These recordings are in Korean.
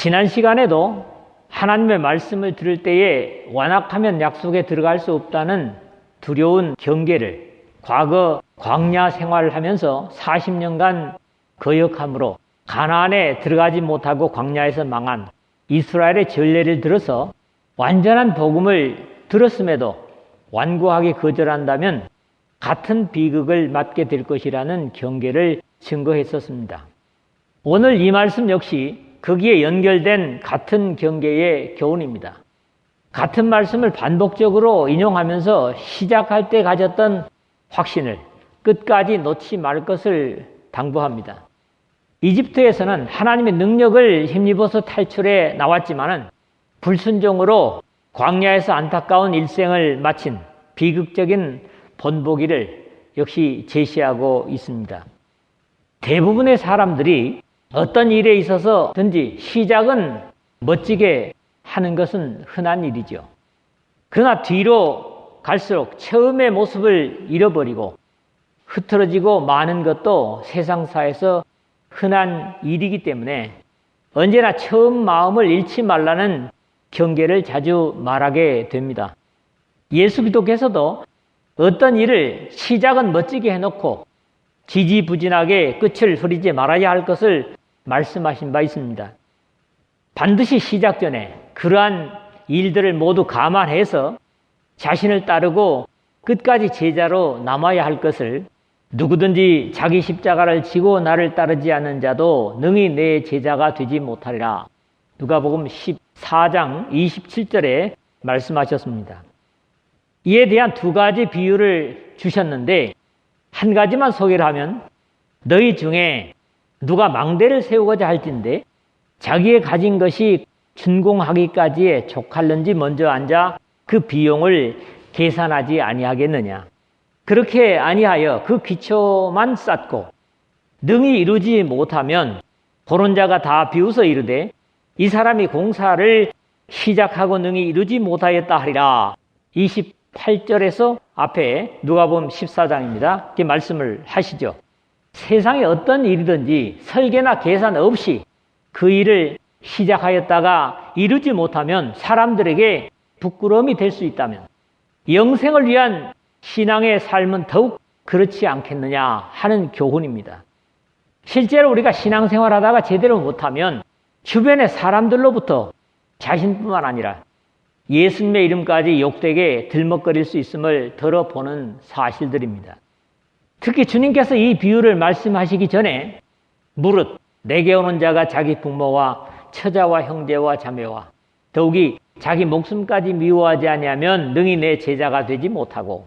지난 시간에도 하나님의 말씀을 들을 때에 완악하면 약속에 들어갈 수 없다는 두려운 경계를 과거 광야 생활을 하면서 40년간 거역함으로 가나안에 들어가지 못하고 광야에서 망한 이스라엘의 전례를 들어서 완전한 복음을 들었음에도 완고하게 거절한다면 같은 비극을 맞게 될 것이라는 경계를 증거했었습니다. 오늘 이 말씀 역시 거기에 연결된 같은 경계의 교훈입니다. 같은 말씀을 반복적으로 인용하면서 시작할 때 가졌던 확신을 끝까지 놓지 말 것을 당부합니다. 이집트에서는 하나님의 능력을 힘입어서 탈출해 나왔지만은 불순종으로 광야에서 안타까운 일생을 마친 비극적인 본보기를 역시 제시하고 있습니다. 대부분의 사람들이 어떤 일에 있어서든지 시작은 멋지게 하는 것은 흔한 일이죠. 그러나 뒤로 갈수록 처음의 모습을 잃어버리고 흐트러지고 마는 것도 세상사에서 흔한 일이기 때문에 언제나 처음 마음을 잃지 말라는 경계를 자주 말하게 됩니다. 예수 그리스도께서도 어떤 일을 시작은 멋지게 해놓고 지지부진하게 끝을 흐리지 말아야 할 것을 말씀하신 바 있습니다. 반드시 시작 전에 그러한 일들을 모두 감안해서 자신을 따르고 끝까지 제자로 남아야 할 것을 누구든지 자기 십자가를 지고 나를 따르지 않는 자도 능히 내 제자가 되지 못하리라. 누가복음 14장 27절에 말씀하셨습니다. 이에 대한 두 가지 비유를 주셨는데 한 가지만 소개를 하면 너희 중에 누가 망대를 세우고자 할진대 자기의 가진 것이 준공하기까지에 족할는지 먼저 앉아 그 비용을 계산하지 아니하겠느냐. 그렇게 아니하여 그 기초만 쌓고 능히 이루지 못하면 보는 자가 다 비웃어 이르되 이 사람이 공사를 시작하고 능히 이루지 못하였다 하리라. 28절에서 앞에 누가복음 14장입니다. 이렇게 말씀을 하시죠. 세상에 어떤 일이든지 설계나 계산 없이 그 일을 시작하였다가 이루지 못하면 사람들에게 부끄러움이 될 수 있다면 영생을 위한 신앙의 삶은 더욱 그렇지 않겠느냐 하는 교훈입니다. 실제로 우리가 신앙생활하다가 제대로 못하면 주변의 사람들로부터 자신뿐만 아니라 예수님의 이름까지 욕되게 들먹거릴 수 있음을 들어보는 사실들입니다. 특히 주님께서 이 비유를 말씀하시기 전에 무릇 내게 오는 자가 자기 부모와 처자와 형제와 자매와 더욱이 자기 목숨까지 미워하지 아니하면 능히 내 제자가 되지 못하고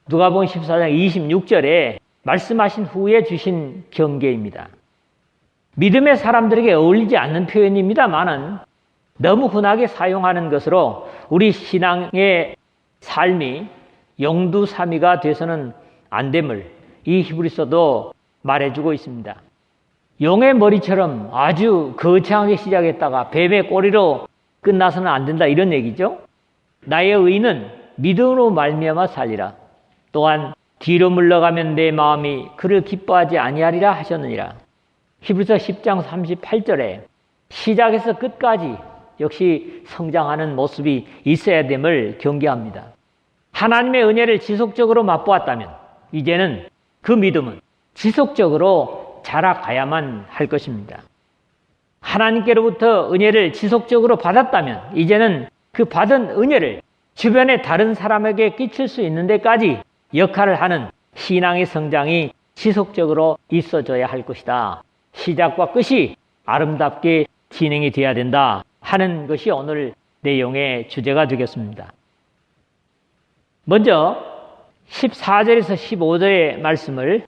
누가복음 14장 26절에 말씀하신 후에 주신 경계입니다. 믿음의 사람들에게 어울리지 않는 표현입니다만은 너무 흔하게 사용하는 것으로 우리 신앙의 삶이 용두사미가 돼서는 안 됨을 이 히브리서도 말해주고 있습니다. 용의 머리처럼 아주 거창하게 시작했다가 뱀의 꼬리로 끝나서는 안 된다 이런 얘기죠. 나의 의는 믿음으로 말미암아 살리라. 또한 뒤로 물러가면 내 마음이 그를 기뻐하지 아니하리라 하셨느니라. 히브리서 10장 38절에 시작에서 끝까지 역시 성장하는 모습이 있어야 됨을 경계합니다. 하나님의 은혜를 지속적으로 맛보았다면 이제는 그 믿음은 지속적으로 자라가야만 할 것입니다. 하나님께로부터 은혜를 지속적으로 받았다면 이제는 그 받은 은혜를 주변의 다른 사람에게 끼칠 수 있는 데까지 역할을 하는 신앙의 성장이 지속적으로 있어져야 할 것이다. 시작과 끝이 아름답게 진행이 돼야 된다 하는 것이 오늘 내용의 주제가 되겠습니다. 먼저 14절에서 15절의 말씀을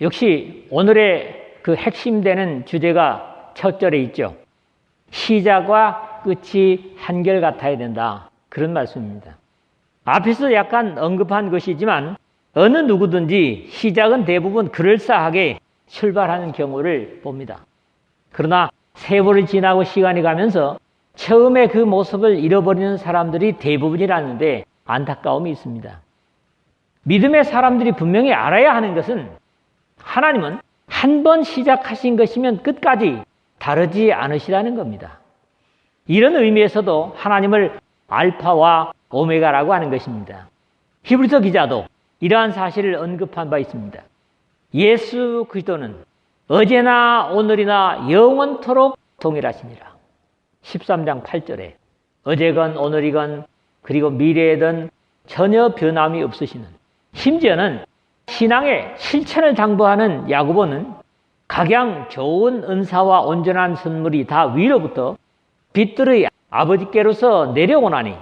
역시 오늘의 그 핵심되는 주제가 첫 절에 있죠. 시작과 끝이 한결같아야 된다. 그런 말씀입니다. 앞에서 약간 언급한 것이지만 어느 누구든지 시작은 대부분 그럴싸하게 출발하는 경우를 봅니다. 그러나 세월이 지나고 시간이 가면서 처음에 그 모습을 잃어버리는 사람들이 대부분이라는데 안타까움이 있습니다. 믿음의 사람들이 분명히 알아야 하는 것은 하나님은 한 번 시작하신 것이면 끝까지 다르지 않으시라는 겁니다. 이런 의미에서도 하나님을 알파와 오메가라고 하는 것입니다. 히브리서 기자도 이러한 사실을 언급한 바 있습니다. 예수 그리스도는 어제나 오늘이나 영원토록 동일하시니라. 13장 8절에 어제건 오늘이건 그리고 미래에든 전혀 변함이 없으시는, 심지어는 신앙의 실천을 당부하는 야고보는 각양 좋은 은사와 온전한 선물이 다 위로부터 빛들의 아버지께로서 내려오나니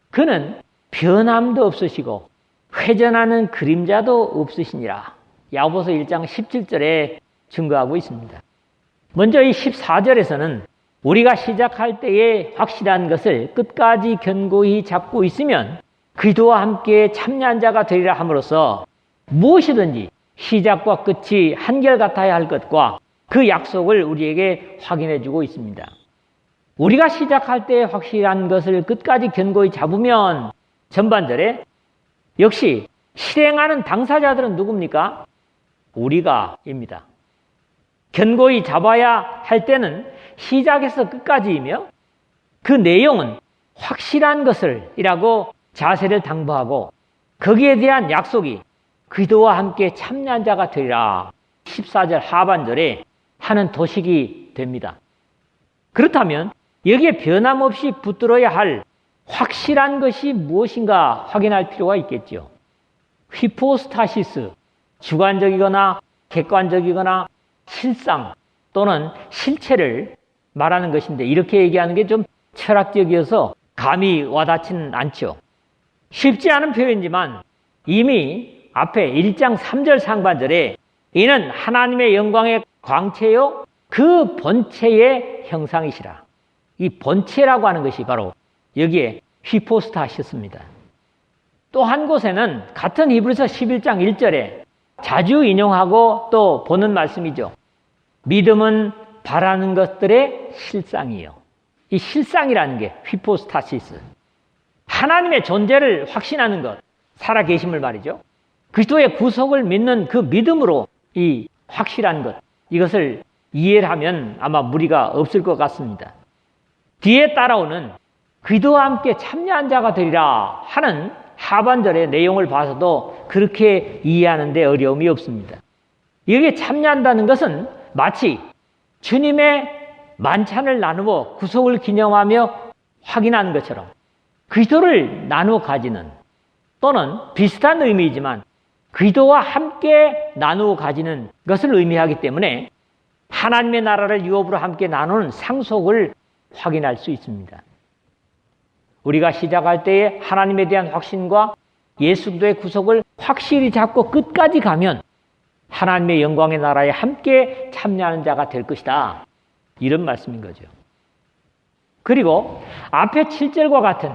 그는 변함도 없으시고 회전하는 그림자도 없으시니라. 야고보서 1장 17절에 증거하고 있습니다. 먼저 이 14절에서는 우리가 시작할 때에 확실한 것을 끝까지 견고히 잡고 있으면 그리스도와 함께 참여한 자가 되리라 함으로써 무엇이든지 시작과 끝이 한결같아야 할 것과 그 약속을 우리에게 확인해 주고 있습니다. 우리가 시작할 때 확실한 것을 끝까지 견고히 잡으면 전반절에 역시 실행하는 당사자들은 누굽니까? 우리가입니다. 견고히 잡아야 할 때는 시작에서 끝까지이며 그 내용은 확실한 것을 이라고 자세를 당부하고 거기에 대한 약속이 그리스도와 함께 참여한 자가 되리라 14절 하반절에 하는 도식이 됩니다. 그렇다면 여기에 변함없이 붙들어야 할 확실한 것이 무엇인가 확인할 필요가 있겠죠. 휘포스타시스, 주관적이거나 객관적이거나 실상 또는 실체를 말하는 것인데 이렇게 얘기하는 게 좀 철학적이어서 감이 와닿지는 않죠. 쉽지 않은 표현이지만 이미 앞에 1장 3절 상반절에 이는 하나님의 영광의 광채요 그 본체의 형상이시라. 이 본체라고 하는 것이 바로 여기에 휘포스타시스입니다. 또 한 곳에는 같은 히브리서 11장 1절에 자주 인용하고 또 보는 말씀이죠. 믿음은 바라는 것들의 실상이요. 이 실상이라는 게 휘포스타시스. 하나님의 존재를 확신하는 것, 살아계심을 말이죠. 그리스도의 구속을 믿는 그 믿음으로 이 확실한 것, 이것을 이해를 하면 아마 무리가 없을 것 같습니다. 뒤에 따라오는 그리스도와 함께 참여한 자가 되리라 하는 하반절의 내용을 봐서도 그렇게 이해하는 데 어려움이 없습니다. 여기에 참여한다는 것은 마치 주님의 만찬을 나누어 구속을 기념하며 확인하는 것처럼 그리스도를 나누어 가지는 또는 비슷한 의미이지만 그리스도와 함께 나누어 가지는 것을 의미하기 때문에 하나님의 나라를 유업으로 함께 나누는 상속을 확인할 수 있습니다. 우리가 시작할 때에 하나님에 대한 확신과 예수 그리스도의 구속을 확실히 잡고 끝까지 가면 하나님의 영광의 나라에 함께 참여하는 자가 될 것이다. 이런 말씀인 거죠. 그리고 앞에 7절과 같은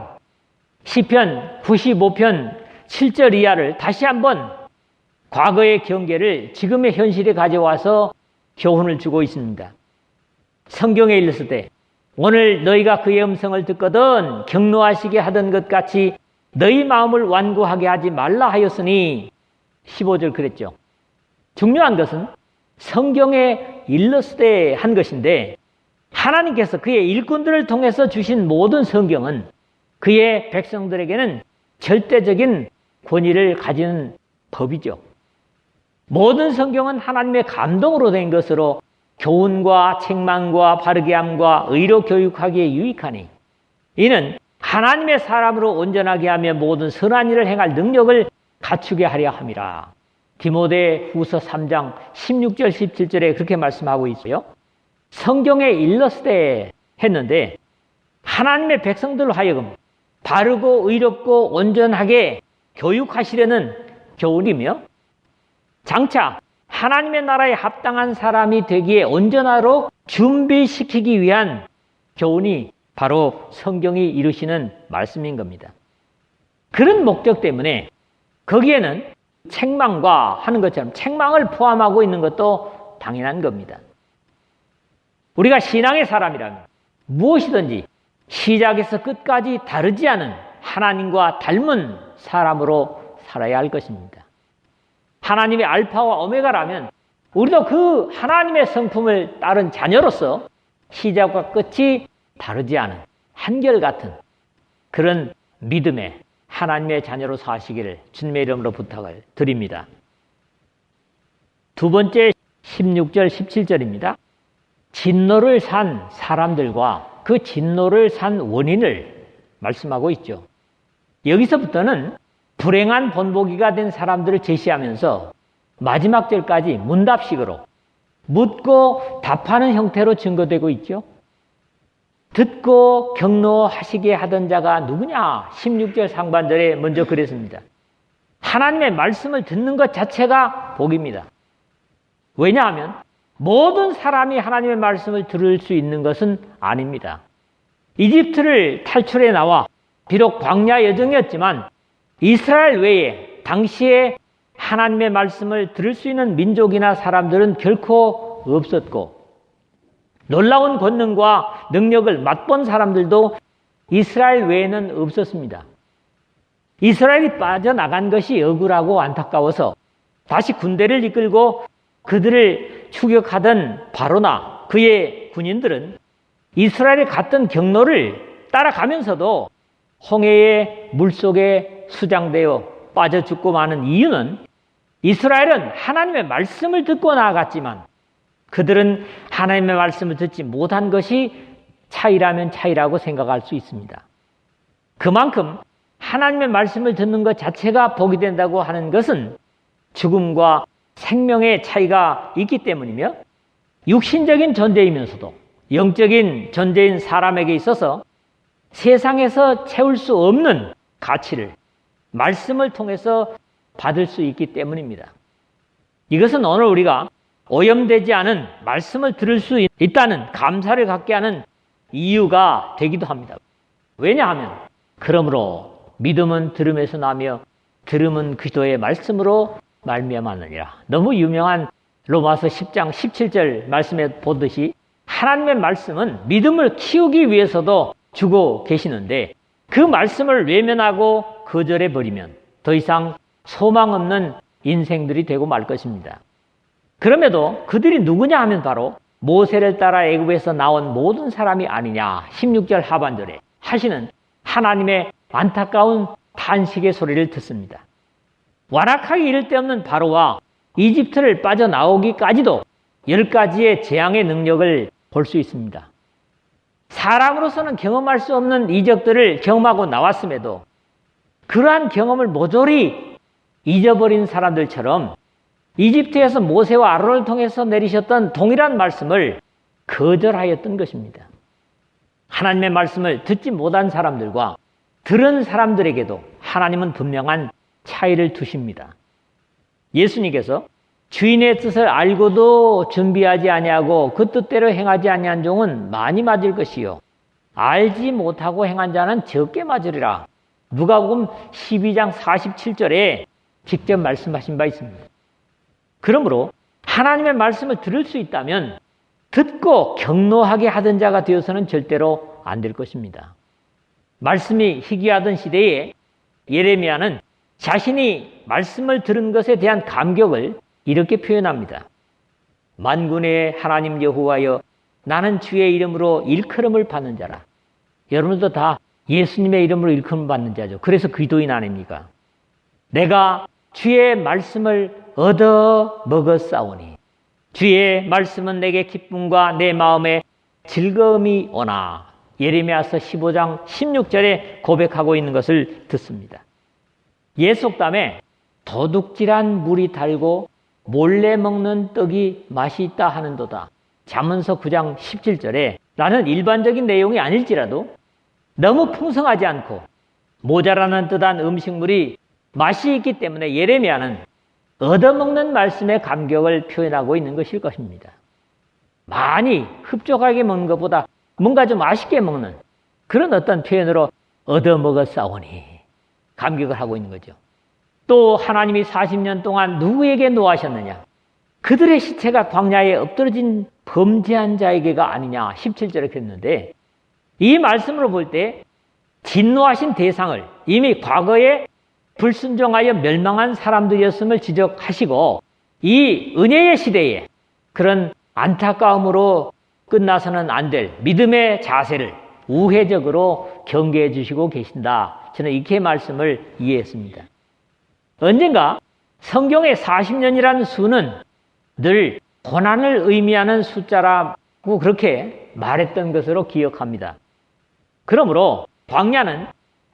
시편 95편 7절 이하를 다시 한번 과거의 경계를 지금의 현실에 가져와서 교훈을 주고 있습니다. 성경에 일렀을 때 오늘 너희가 그의 음성을 듣거든 경노하시게 하던 것 같이 너희 마음을 완고하게 하지 말라 하였으니 15절 그랬죠. 중요한 것은 성경에 일렀을 때 한 것인데 하나님께서 그의 일꾼들을 통해서 주신 모든 성경은 그의 백성들에게는 절대적인 권위를 가지는 법이죠. 모든 성경은 하나님의 감동으로 된 것으로 교훈과 책망과 바르게 함과 의로 교육하기에 유익하니 이는 하나님의 사람으로 온전하게 하며 모든 선한 일을 행할 능력을 갖추게 하려 함이라. 디모데 후서 3장 16절 17절에 그렇게 말씀하고 있어요. 성경에 일렀을 때 했는데 하나님의 백성들로 하여금 바르고 의롭고 온전하게 교육하시려는 교훈이며 장차 하나님의 나라에 합당한 사람이 되기에 온전하로 준비시키기 위한 교훈이 바로 성경이 이루시는 말씀인 겁니다. 그런 목적 때문에 거기에는 책망과 하는 것처럼 책망을 포함하고 있는 것도 당연한 겁니다. 우리가 신앙의 사람이라면 무엇이든지 시작에서 끝까지 다르지 않은 하나님과 닮은 사람으로 살아야 할 것입니다. 하나님의 알파와 오메가라면 우리도 그 하나님의 성품을 따른 자녀로서 시작과 끝이 다르지 않은 한결같은 그런 믿음의 하나님의 자녀로 사시기를 주님의 이름으로 부탁을 드립니다. 두 번째 16절, 17절입니다. 진노를 산 사람들과 그 진노를 산 원인을 말씀하고 있죠. 여기서부터는 불행한 본보기가 된 사람들을 제시하면서 마지막 절까지 문답식으로 묻고 답하는 형태로 증거되고 있죠. 듣고 경노하시게 하던 자가 누구냐? 16절 상반절에 먼저 그랬습니다. 하나님의 말씀을 듣는 것 자체가 복입니다. 왜냐하면 모든 사람이 하나님의 말씀을 들을 수 있는 것은 아닙니다. 이집트를 탈출해 나와 비록 광야 여정이었지만 이스라엘 외에 당시에 하나님의 말씀을 들을 수 있는 민족이나 사람들은 결코 없었고 놀라운 권능과 능력을 맛본 사람들도 이스라엘 외에는 없었습니다. 이스라엘이 빠져나간 것이 억울하고 안타까워서 다시 군대를 이끌고 그들을 추격하던 바로나 그의 군인들은 이스라엘이 갔던 경로를 따라가면서도 홍해의 물속에 수장되어 빠져 죽고 마는 이유는 이스라엘은 하나님의 말씀을 듣고 나아갔지만 그들은 하나님의 말씀을 듣지 못한 것이 차이라면 차이라고 생각할 수 있습니다. 그만큼 하나님의 말씀을 듣는 것 자체가 복이 된다고 하는 것은 죽음과 생명의 차이가 있기 때문이며 육신적인 존재이면서도 영적인 존재인 사람에게 있어서 세상에서 채울 수 없는 가치를 말씀을 통해서 받을 수 있기 때문입니다. 이것은 오늘 우리가 오염되지 않은 말씀을 들을 수 있다는 감사를 갖게 하는 이유가 되기도 합니다. 왜냐하면 그러므로 믿음은 들음에서 나며 들음은 그리스도의 말씀으로 말미암았느니라. 너무 유명한 로마서 10장 17절 말씀에 보듯이 하나님의 말씀은 믿음을 키우기 위해서도 주고 계시는데 그 말씀을 외면하고 거절해 버리면 더 이상 소망 없는 인생들이 되고 말 것입니다. 그럼에도 그들이 누구냐 하면 바로 모세를 따라 애굽에서 나온 모든 사람이 아니냐 16절 하반절에 하시는 하나님의 안타까운 탄식의 소리를 듣습니다. 완악하기 이를 데 없는 바로와 이집트를 빠져나오기까지도 10가지의 재앙의 능력을 볼 수 있습니다. 사람으로서는 경험할 수 없는 이적들을 경험하고 나왔음에도 그러한 경험을 모조리 잊어버린 사람들처럼 이집트에서 모세와 아론을 통해서 내리셨던 동일한 말씀을 거절하였던 것입니다. 하나님의 말씀을 듣지 못한 사람들과 들은 사람들에게도 하나님은 분명한 차이를 두십니다. 예수님께서 주인의 뜻을 알고도 준비하지 아니하고 그 뜻대로 행하지 아니한 종은 많이 맞을 것이요 알지 못하고 행한 자는 적게 맞으리라. 누가복음 12장 47절에 직접 말씀하신 바 있습니다. 그러므로 하나님의 말씀을 들을 수 있다면 듣고 경노하게 하던 자가 되어서는 절대로 안 될 것입니다. 말씀이 희귀하던 시대에 예레미야는 자신이 말씀을 들은 것에 대한 감격을 이렇게 표현합니다. 만군의 하나님 여호와여 나는 주의 이름으로 일컬음을 받는 자라. 여러분도 다 예수님의 이름으로 일컬음 받는 자죠. 그래서 기도인 아닙니까? 내가 주의 말씀을 얻어 먹었사오니 주의 말씀은 내게 기쁨과 내 마음에 즐거움이 오나. 예레미야서 15장 16절에 고백하고 있는 것을 듣습니다. 예속담에 도둑질한 물이 달고 몰래 먹는 떡이 맛이 있다 하는도다. 잠언서 9장 17절에 라는 일반적인 내용이 아닐지라도 너무 풍성하지 않고 모자라는 듯한 음식물이 맛이 있기 때문에 예레미야는 얻어먹는 말씀의 감격을 표현하고 있는 것일 것입니다. 많이 흡족하게 먹는 것보다 뭔가 좀 맛있게 먹는 그런 어떤 표현으로 얻어먹었사오니 감격을 하고 있는 거죠. 또 하나님이 40년 동안 누구에게 노하셨느냐? 그들의 시체가 광야에 엎드러진 범죄한 자에게가 아니냐 17절에 했는데 이 말씀으로 볼 때 진노하신 대상을 이미 과거에 불순종하여 멸망한 사람들이었음을 지적하시고 이 은혜의 시대에 그런 안타까움으로 끝나서는 안 될 믿음의 자세를 우회적으로 경계해 주시고 계신다. 저는 이렇게 말씀을 이해했습니다. 언젠가 성경의 40년이라는 수는 늘 고난을 의미하는 숫자라고 그렇게 말했던 것으로 기억합니다. 그러므로 광야는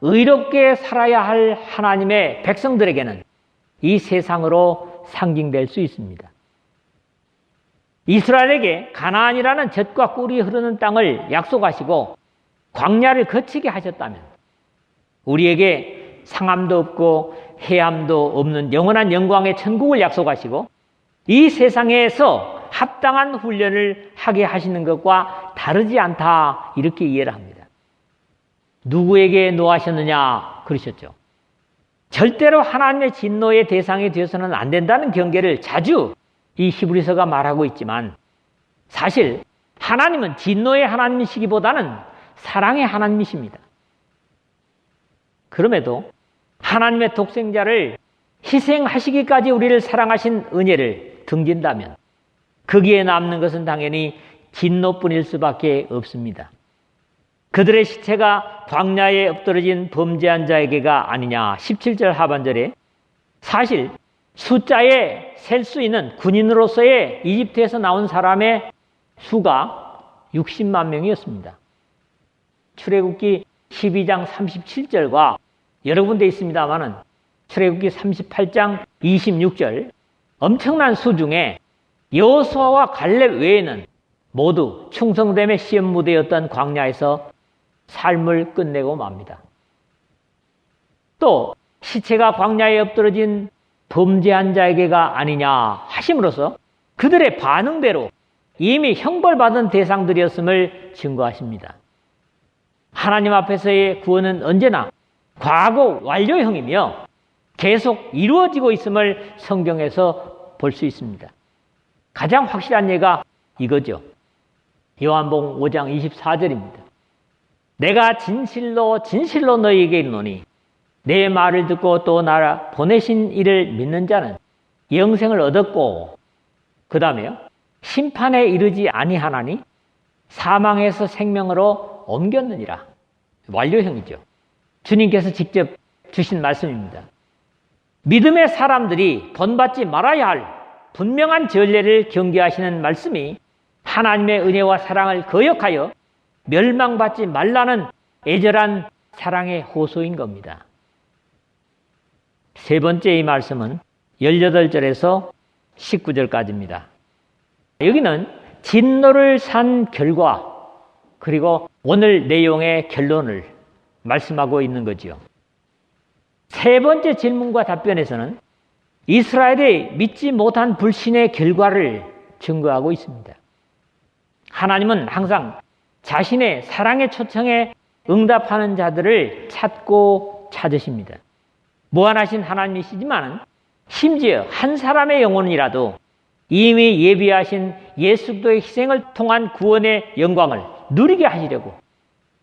의롭게 살아야 할 하나님의 백성들에게는 이 세상으로 상징될 수 있습니다. 이스라엘에게 가나안이라는 젖과 꿀이 흐르는 땅을 약속하시고 광야를 거치게 하셨다면 우리에게 상함도 없고 해함도 없는 영원한 영광의 천국을 약속하시고 이 세상에서 합당한 훈련을 하게 하시는 것과 다르지 않다, 이렇게 이해를 합니다. 누구에게 노하셨느냐 그러셨죠. 절대로 하나님의 진노의 대상이 되어서는 안 된다는 경계를 자주 이 히브리서가 말하고 있지만 사실 하나님은 진노의 하나님이시기보다는 사랑의 하나님이십니다. 그럼에도 하나님의 독생자를 희생하시기까지 우리를 사랑하신 은혜를 등진다면 거기에 남는 것은 당연히 진노뿐일 수밖에 없습니다. 그들의 시체가 광야에 엎드러진 범죄한 자에게가 아니냐. 17절 하반절에 사실 숫자에 셀 수 있는 군인으로서의 이집트에서 나온 사람의 수가 60만 명이었습니다. 출애굽기 12장 37절과 여러 군데 있습니다만은 출애굽기 38장 26절 엄청난 수 중에 여호수아와 갈렙 외에는 모두 충성됨의 시험 무대였던 광야에서 삶을 끝내고 맙니다. 또 시체가 광야에 엎드러진 범죄한 자에게가 아니냐 하심으로써 그들의 반응대로 이미 형벌받은 대상들이었음을 증거하십니다. 하나님 앞에서의 구원은 언제나 과거 완료형이며 계속 이루어지고 있음을 성경에서 볼 수 있습니다. 가장 확실한 예가 이거죠. 요한복음 5장 24절입니다. 내가 진실로 진실로 너희에게 이르노니 내 말을 듣고 또 나를 보내신 이를 믿는 자는 영생을 얻었고 그 다음에요. 심판에 이르지 아니하나니 사망에서 생명으로 옮겼느니라. 완료형이죠. 주님께서 직접 주신 말씀입니다. 믿음의 사람들이 본받지 말아야 할 분명한 전례를 경계하시는 말씀이 하나님의 은혜와 사랑을 거역하여 멸망받지 말라는 애절한 사랑의 호소인 겁니다. 세 번째 이 말씀은 18절에서 19절까지입니다. 여기는 진노를 산 결과 그리고 오늘 내용의 결론을 말씀하고 있는 거지요. 세 번째 질문과 답변에서는 이스라엘의 믿지 못한 불신의 결과를 증거하고 있습니다. 하나님은 항상 자신의 사랑의 초청에 응답하는 자들을 찾고 찾으십니다. 무한하신 하나님이시지만 심지어 한 사람의 영혼이라도 이미 예비하신 예수 그리스도의 희생을 통한 구원의 영광을 누리게 하시려고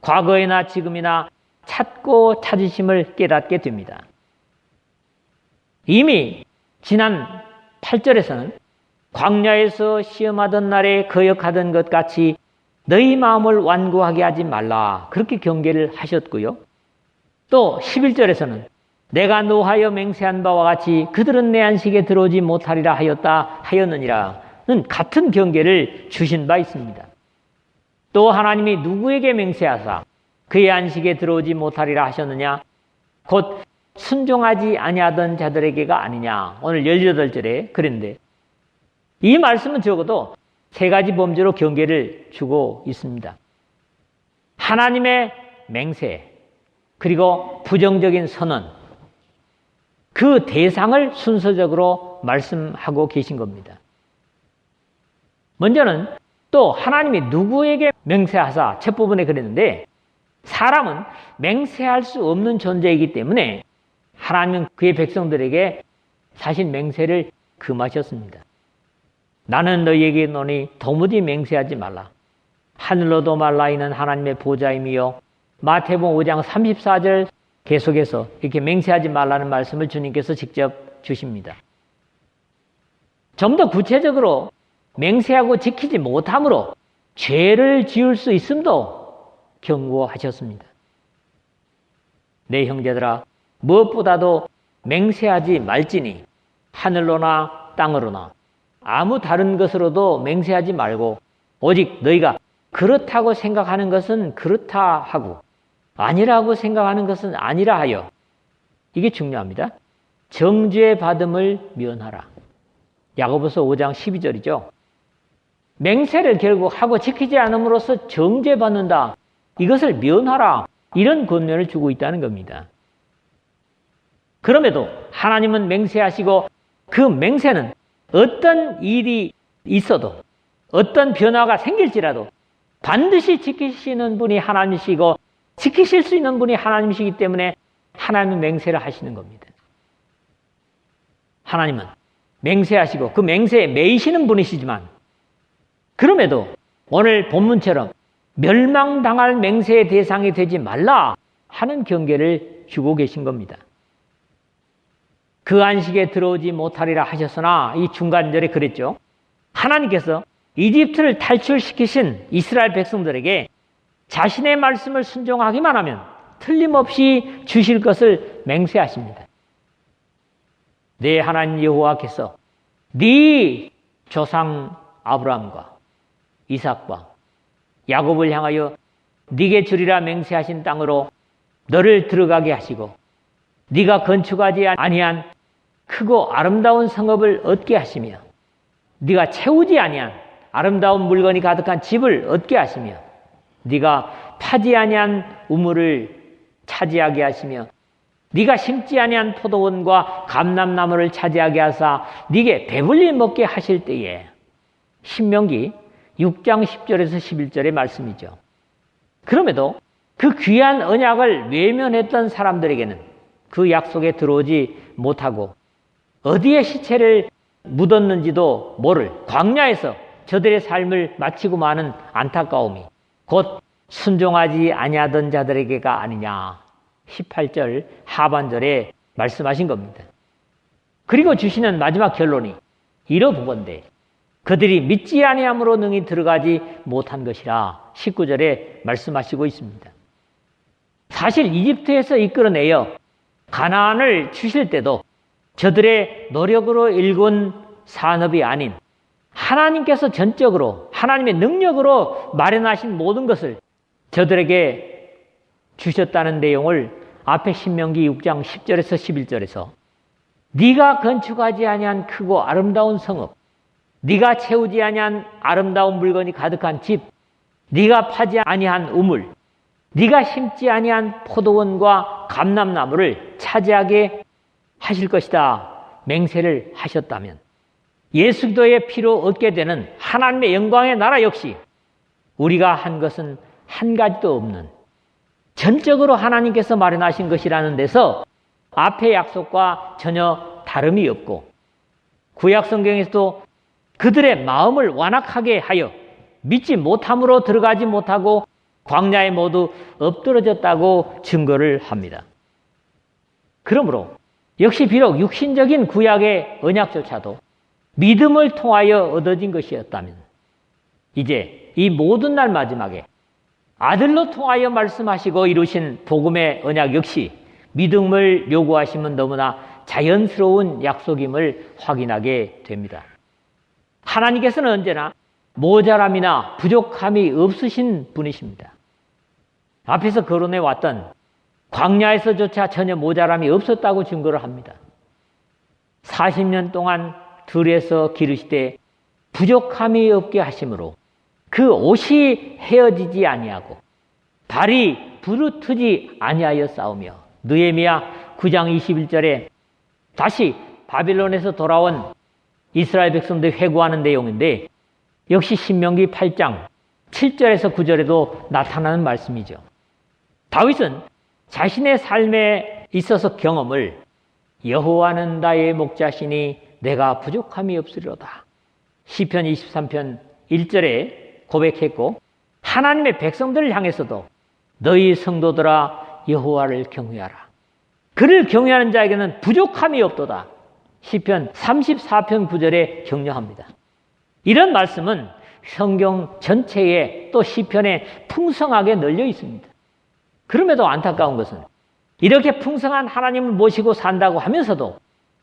과거에나 지금이나 찾고 찾으심을 깨닫게 됩니다. 이미 지난 8절에서는 광야에서 시험하던 날에 거역하던 것 같이 너희 마음을 완고하게 하지 말라 그렇게 경계를 하셨고요. 또 11절에서는 내가 노하여 맹세한 바와 같이 그들은 내 안식에 들어오지 못하리라 하였느니라는 같은 경계를 주신 바 있습니다. 또 하나님이 누구에게 맹세하사 그의 안식에 들어오지 못하리라 하셨느냐? 곧 순종하지 아니하던 자들에게가 아니냐. 오늘 18절에 그랬는데 이 말씀은 적어도 세 가지 범죄로 경계를 주고 있습니다. 하나님의 맹세 그리고 부정적인 선언 그 대상을 순서적으로 말씀하고 계신 겁니다. 먼저는 또 하나님이 누구에게 맹세하사 첫 부분에 그랬는데 사람은 맹세할 수 없는 존재이기 때문에 하나님은 그의 백성들에게 사실 맹세를 금하셨습니다. 나는 너희에게 이르노니 도무지 맹세하지 말라. 하늘로도 말라 이는 하나님의 보좌임이요. 마태복음 5장 34절 계속해서 이렇게 맹세하지 말라는 말씀을 주님께서 직접 주십니다. 좀 더 구체적으로 맹세하고 지키지 못함으로 죄를 지을 수 있음도 경고하셨습니다. 내 형제들아, 무엇보다도 맹세하지 말지니 하늘로나 땅으로나 아무 다른 것으로도 맹세하지 말고 오직 너희가 그렇다고 생각하는 것은 그렇다 하고 아니라고 생각하는 것은 아니라 하여, 이게 중요합니다. 정죄 받음을 면하라. 야고보서 5장 12절이죠. 맹세를 결국 하고 지키지 않음으로써 정죄받는다. 이것을 면하라. 이런 권면을 주고 있다는 겁니다. 그럼에도 하나님은 맹세하시고 그 맹세는 어떤 일이 있어도 어떤 변화가 생길지라도 반드시 지키시는 분이 하나님이시고 지키실 수 있는 분이 하나님이시기 때문에 하나님은 맹세를 하시는 겁니다. 하나님은 맹세하시고 그 맹세에 매이시는 분이시지만 그럼에도 오늘 본문처럼 멸망당할 맹세의 대상이 되지 말라 하는 경계를 주고 계신 겁니다. 그 안식에 들어오지 못하리라 하셨으나 이 중간절에 그랬죠. 하나님께서 이집트를 탈출시키신 이스라엘 백성들에게 자신의 말씀을 순종하기만 하면 틀림없이 주실 것을 맹세하십니다. 내 하나님 여호와께서 네 조상 아브라함과 이삭과 야곱을 향하여 네게 주리라 맹세하신 땅으로 너를 들어가게 하시고 네가 건축하지 아니한 크고 아름다운 성읍을 얻게 하시며 네가 채우지 아니한 아름다운 물건이 가득한 집을 얻게 하시며 네가 파지 아니한 우물을 차지하게 하시며 네가 심지 아니한 포도원과 감람나무를 차지하게 하사 네게 배불리 먹게 하실 때에, 신명기 6장 10절에서 11절의 말씀이죠. 그럼에도 그 귀한 언약을 외면했던 사람들에게는 그 약속에 들어오지 못하고 어디에 시체를 묻었는지도 모를 광야에서 저들의 삶을 마치고 마는 안타까움이 곧 순종하지 아니하던 자들에게가 아니냐, 18절 하반절에 말씀하신 겁니다. 그리고 주시는 마지막 결론이 이러보건대 그들이 믿지 아니함으로 능히 들어가지 못한 것이라 19절에 말씀하시고 있습니다. 사실 이집트에서 이끌어내어 가나안을 주실 때도 저들의 노력으로 일군 산업이 아닌 하나님께서 전적으로 하나님의 능력으로 마련하신 모든 것을 저들에게 주셨다는 내용을 앞에 신명기 6장 10절에서 11절에서 네가 건축하지 아니한 크고 아름다운 성읍, 네가 채우지 아니한 아름다운 물건이 가득한 집, 네가 파지 아니한 우물, 네가 심지 아니한 포도원과 감람나무를 차지하게 하실 것이다 맹세를 하셨다면 예수 그리스도의 피로 얻게 되는 하나님의 영광의 나라 역시 우리가 한 것은 한 가지도 없는 전적으로 하나님께서 마련하신 것이라는 데서 앞의 약속과 전혀 다름이 없고, 구약 성경에서도 그들의 마음을 완악하게 하여 믿지 못함으로 들어가지 못하고 광야에 모두 엎드러졌다고 증거를 합니다. 그러므로 역시 비록 육신적인 구약의 언약조차도 믿음을 통하여 얻어진 것이었다면 이제 이 모든 날 마지막에 아들로 통하여 말씀하시고 이루신 복음의 언약 역시 믿음을 요구하시면 너무나 자연스러운 약속임을 확인하게 됩니다. 하나님께서는 언제나 모자람이나 부족함이 없으신 분이십니다. 앞에서 거론해 왔던 광야에서조차 전혀 모자람이 없었다고 증거를 합니다. 40년 동안 들에서 기르시되 부족함이 없게 하심으로 그 옷이 헤어지지 아니하고 발이 부르트지 아니하여 싸우며, 느헤미야 9장 21절에 다시 바빌론에서 돌아온 이스라엘 백성들이 회고하는 내용인데 역시 신명기 8장 7절에서 9절에도 나타나는 말씀이죠. 다윗은 자신의 삶에 있어서 경험을 여호와는 나의 목자시니 내가 부족함이 없으리로다 시편 23편 1절에 고백했고, 하나님의 백성들을 향해서도 너희 성도들아 여호와를 경외하라, 그를 경외하는 자에게는 부족함이 없도다 시편 34편 9절에 격려합니다. 이런 말씀은 성경 전체에 또 시편에 풍성하게 널려 있습니다. 그럼에도 안타까운 것은 이렇게 풍성한 하나님을 모시고 산다고 하면서도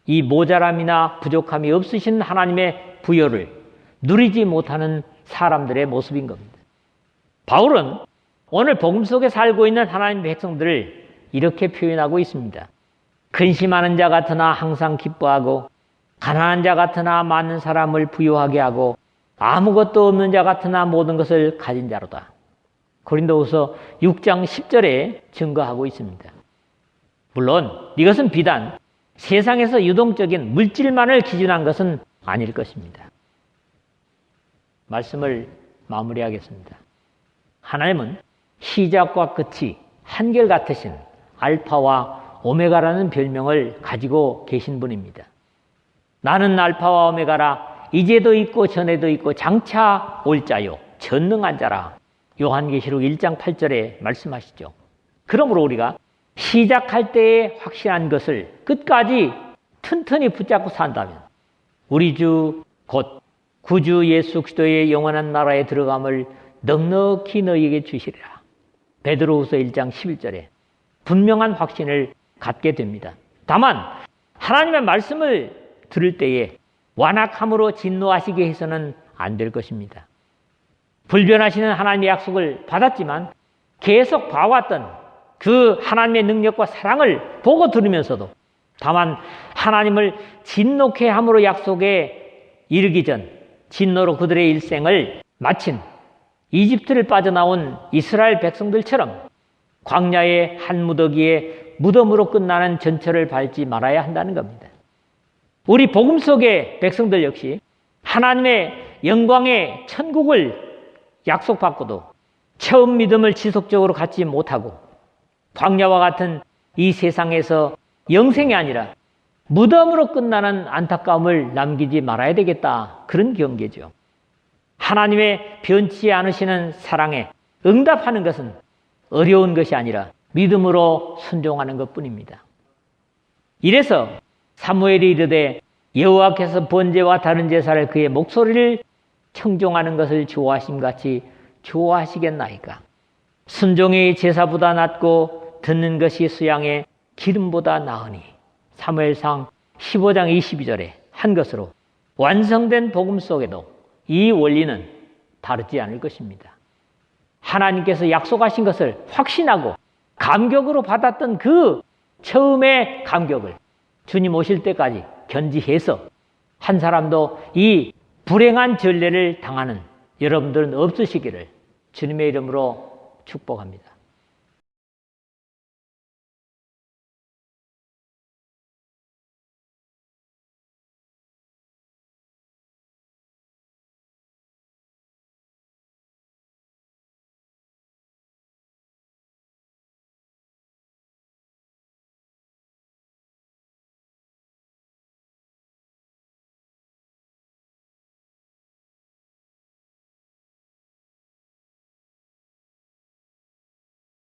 이 모자람이나 부족함이 없으신 하나님의 부여를 누리지 못하는 사람들의 모습인 겁니다. 바울은 오늘 복음 속에 살고 있는 하나님의 백성들을 이렇게 표현하고 있습니다. 근심하는 자 같으나 항상 기뻐하고 가난한 자 같으나 많은 사람을 부유하게 하고 아무것도 없는 자 같으나 모든 것을 가진 자로다. 고린도후서 6장 10절에 증거하고 있습니다. 물론 이것은 비단 세상에서 유동적인 물질만을 기준한 것은 아닐 것입니다. 말씀을 마무리하겠습니다. 하나님은 시작과 끝이 한결같으신 알파와 오메가라는 별명을 가지고 계신 분입니다. 나는 알파와 오메가라, 이제도 있고 전에도 있고 장차 올 자요 전능한 자라. 요한계시록 1장 8절에 말씀하시죠. 그러므로 우리가 시작할 때에 확신한 것을 끝까지 튼튼히 붙잡고 산다면 우리 주 곧 구주 예수 그리스도의 영원한 나라에 들어감을 넉넉히 너희에게 주시리라. 베드로후서 1장 11절에 분명한 확신을 갖게 됩니다. 다만 하나님의 말씀을 들을 때에 완악함으로 진노하시게 해서는 안 될 것입니다. 불변하시는 하나님의 약속을 받았지만 계속 봐왔던 그 하나님의 능력과 사랑을 보고 들으면서도 다만 하나님을 진노케 함으로 약속에 이르기 전 진노로 그들의 일생을 마친 이집트를 빠져나온 이스라엘 백성들처럼 광야의 한 무더기에 무덤으로 끝나는 전철을 밟지 말아야 한다는 겁니다. 우리 복음 속의 백성들 역시 하나님의 영광의 천국을 약속받고도 처음 믿음을 지속적으로 갖지 못하고 광야와 같은 이 세상에서 영생이 아니라 무덤으로 끝나는 안타까움을 남기지 말아야 되겠다. 그런 경계죠. 하나님의 변치 않으시는 사랑에 응답하는 것은 어려운 것이 아니라 믿음으로 순종하는 것뿐입니다. 이래서 사무엘이 이르되 여호와께서 번제와 다른 제사를 그의 목소리를 청종하는 것을 좋아하심 같이 좋아하시겠나이까. 순종이 제사보다 낫고 듣는 것이 수양의 기름보다 나으니. 사무엘상 15장 22절에 한 것으로 완성된 복음 속에도 이 원리는 다르지 않을 것입니다. 하나님께서 약속하신 것을 확신하고 감격으로 받았던 그 처음의 감격을 주님 오실 때까지 견지해서 한 사람도 이 불행한 전례를 당하는 여러분들은 없으시기를 주님의 이름으로 축복합니다.